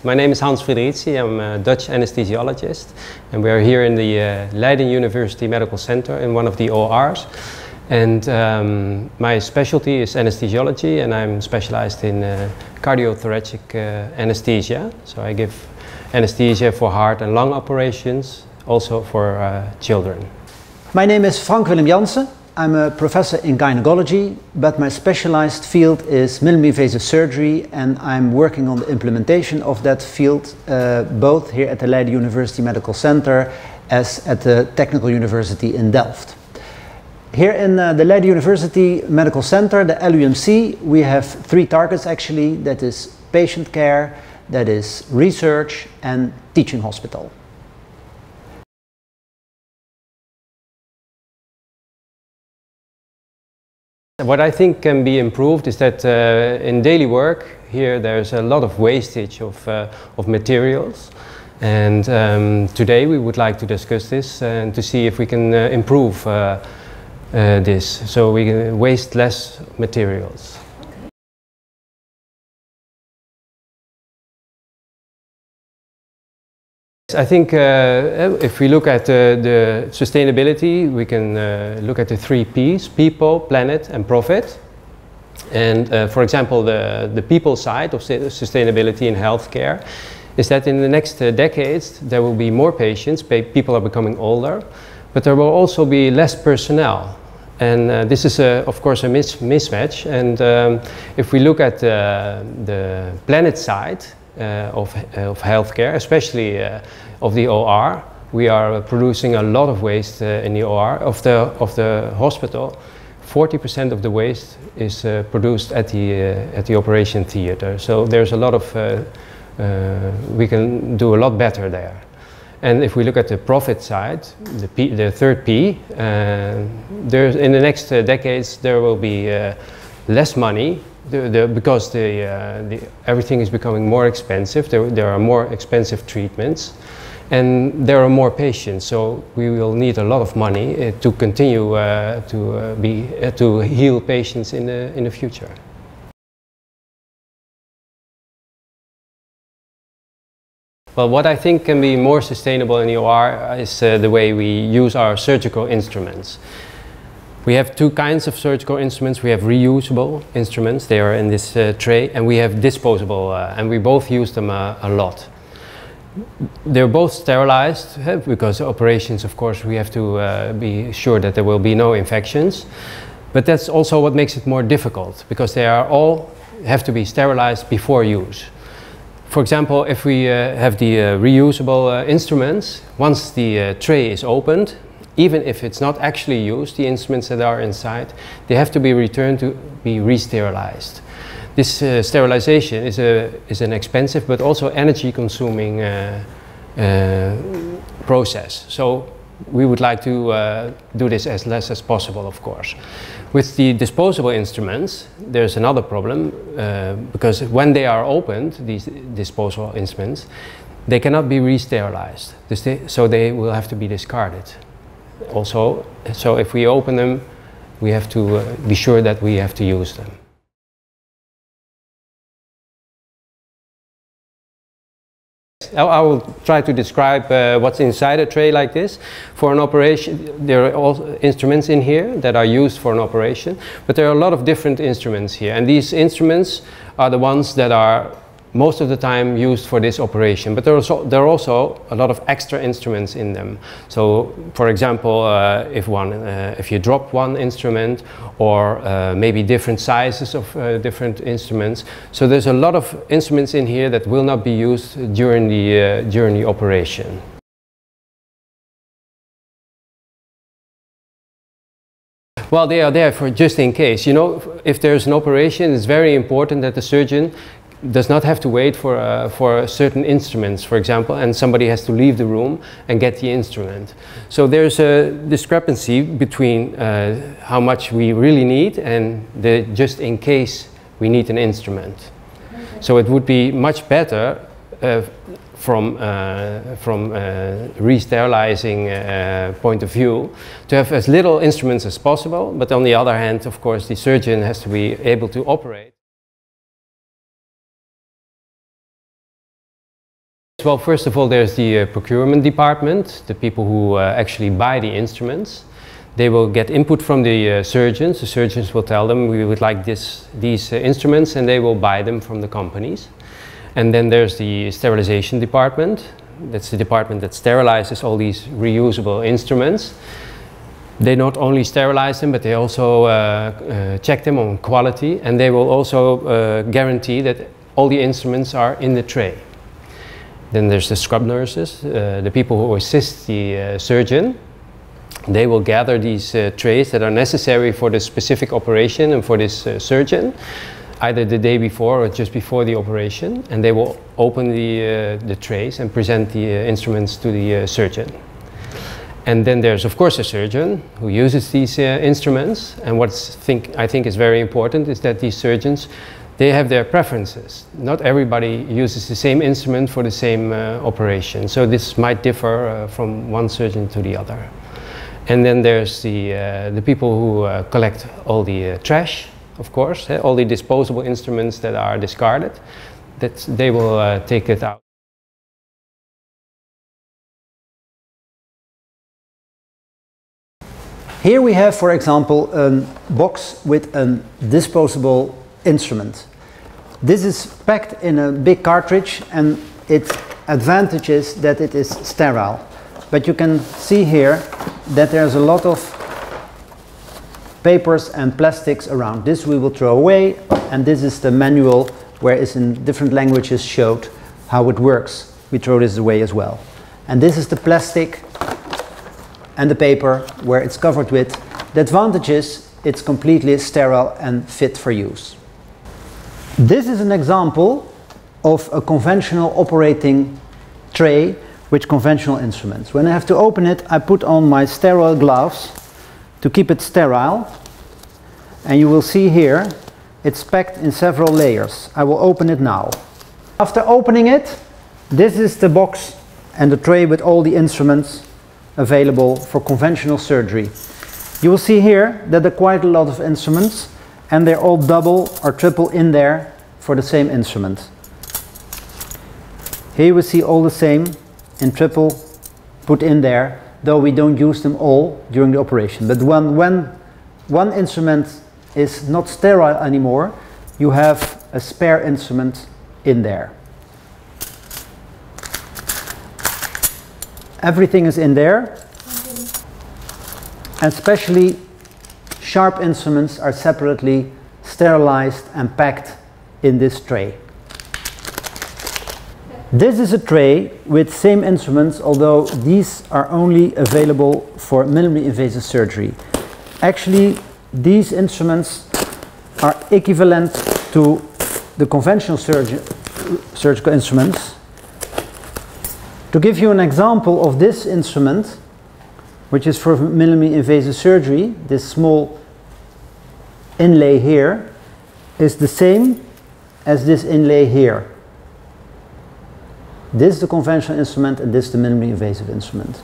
My name is Hans Friedrichsi. I'm a Dutch anesthesiologist, and we are here in the Leiden University Medical Center in one of the ORs. And my specialty is anesthesiology, and I'm specialized in cardiothoracic anesthesia. So I give anesthesia for heart and lung operations, also for children. My name is Frank Willem Jansen. I'm a professor in gynecology, but my specialized field is minimally invasive surgery, and I'm working on the implementation of that field both here at the Leiden University Medical Center as at the Technical University in Delft. Here in the Leiden University Medical Center, the LUMC, we have three targets actually. That is patient care, that is research, and teaching hospital. What I think can be improved is that in daily work here there's a lot of wastage of materials, and today we would like to discuss this and to see if we can improve this so we can waste less materials. I think if we look at the sustainability, we can look at the 3 P's: people, planet and profit. And for example, the people side of sustainability in healthcare is that in the next decades there will be more patients, people are becoming older, but there will also be less personnel. And this is of course a mismatch. And if we look at the planet side, of healthcare, especially of the OR. We are producing a lot of waste in the OR. Of the hospital, 40% of the waste is produced at the operation theater. So there's a lot of, we can do a lot better there. And if we look at the profit side, the 3rd P, in the next decades there will be less money. Because everything is becoming more expensive, there are more expensive treatments, and there are more patients. So we will need a lot of money to continue to heal patients in the future. Well, what I think can be more sustainable in the OR is the way we use our surgical instruments. We have 2 kinds of surgical instruments. We have reusable instruments, they are in this tray, and we have disposable, and we both use them a lot. They're both sterilized, because operations, of course, we have to be sure that there will be no infections. But that's also what makes it more difficult, because they are all have to be sterilized before use. For example, if we have the reusable instruments, once the tray is opened, even if it's not actually used, the instruments that are inside, they have to be returned to be re-sterilized. This sterilization is an expensive but also energy-consuming process. So we would like to do this as less as possible, of course. With the disposable instruments, there's another problem, because when they are opened, these disposable instruments, they cannot be re-sterilized, so they will have to be discarded. Also, so if we open them, we have to be sure that we have to use them. I will try to describe what's inside a tray like this. For an operation, there are all instruments in here that are used for an operation, but there are a lot of different instruments here, and these instruments are the ones that are most of the time used for this operation, but there are also a lot of extra instruments in them. So, for example, if you drop one instrument, or maybe different sizes of different instruments. So there's a lot of instruments in here that will not be used during the operation. Well, they are there for just in case. You know, if there's an operation, it's very important that the surgeon does not have to wait for certain instruments, for example, and somebody has to leave the room and get the instrument. So there's a discrepancy between how much we really need and the just in case we need an instrument. Okay. So it would be much better from re-sterilizing point of view to have as little instruments as possible, but on the other hand, of course, the surgeon has to be able to operate. Well, first of all, there's the procurement department, the people who actually buy the instruments. They will get input from the surgeons. The surgeons will tell them we would like these instruments, and they will buy them from the companies. And then there's the sterilization department. That's the department that sterilizes all these reusable instruments. They not only sterilize them, but they also check them on quality, and they will also guarantee that all the instruments are in the tray. Then there's the scrub nurses, the people who assist the surgeon. They will gather these trays that are necessary for the specific operation and for this surgeon, either the day before or just before the operation, and they will open the trays and present the instruments to the surgeon. And then there's of course a surgeon who uses these instruments, and what I think is very important is that these surgeons, they have their preferences. Not everybody uses the same instrument for the same operation, so this might differ from one surgeon to the other. And then there's the people who collect all the trash, of course, all the disposable instruments that are discarded, that they will take it out. Here we have, for example, a box with a disposable instrument. This is packed in a big cartridge, and its advantage is that it is sterile. But you can see here that there's a lot of papers and plastics around. This we will throw away, and this is the manual where it's in different languages showed how it works. We throw this away as well. And this is the plastic and the paper where it's covered with. The advantage is it's completely sterile and fit for use. This is an example of a conventional operating tray with conventional instruments. When I have to open it, I put on my sterile gloves to keep it sterile, and you will see here it's packed in several layers. I will open it now. After opening it, this is the box and the tray with all the instruments available for conventional surgery. You will see here that there are quite a lot of instruments, and they're all double or triple in there for the same instrument. Here we see all the same in triple put in there, though we don't use them all during the operation. But when one instrument is not sterile anymore, you have a spare instrument in there. Everything is in there, and especially sharp instruments are separately sterilized and packed in this tray. This is a tray with same instruments, although these are only available for minimally invasive surgery. Actually, these instruments are equivalent to the conventional surgical instruments. To give you an example of this instrument, which is for minimally invasive surgery, this small inlay here is the same as this inlay here. This is the conventional instrument, and this is the minimally invasive instrument.